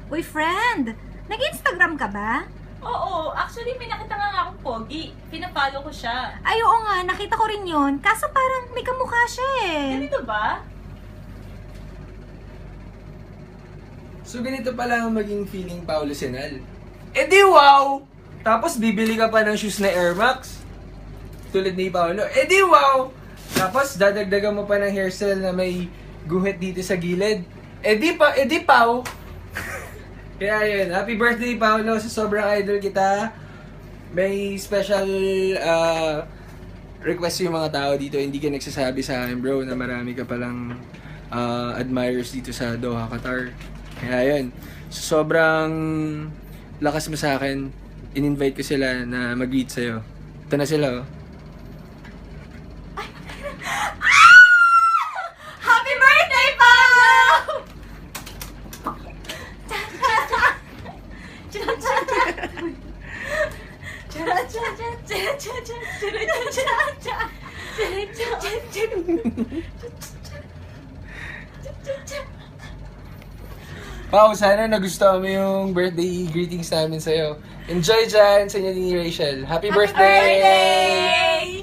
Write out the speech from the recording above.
Uy, friend! Nag-Instagram ka ba? Oo, actually may nakita nga akong pogi. Pinafollow ko siya. Ay, oo nga. Nakita ko rin yun. Kaso parang may kamukha siya eh. Ganito ba? So ganito pala ang maging feeling Paolo Senal. Eh di wow! Tapos bibili ka pa ng shoes na Air Max. Tulad ni Paolo. Eh di wow! Tapos dadagdagan mo pa ng hairstyle na may guhit dito sa gilid. Eh di Pao! Kaya yun, happy birthday Paolo, sa sobrang idol kita. May special request yung mga tao dito. Hindi ka nagsasabi sa akin bro na marami ka palang admirers dito sa Doha, Qatar. Kaya yun, sobrang lakas mo sa akin. In-invite ko sila na mag-greet sa'yo. Ito na sila oh. Happy birthday, Paolo! Pao, sana nagustuhan mo yung birthday greetings namin sa'yo. Enjoy dyan sa inyo ni Rachel. Happy birthday! Birthday!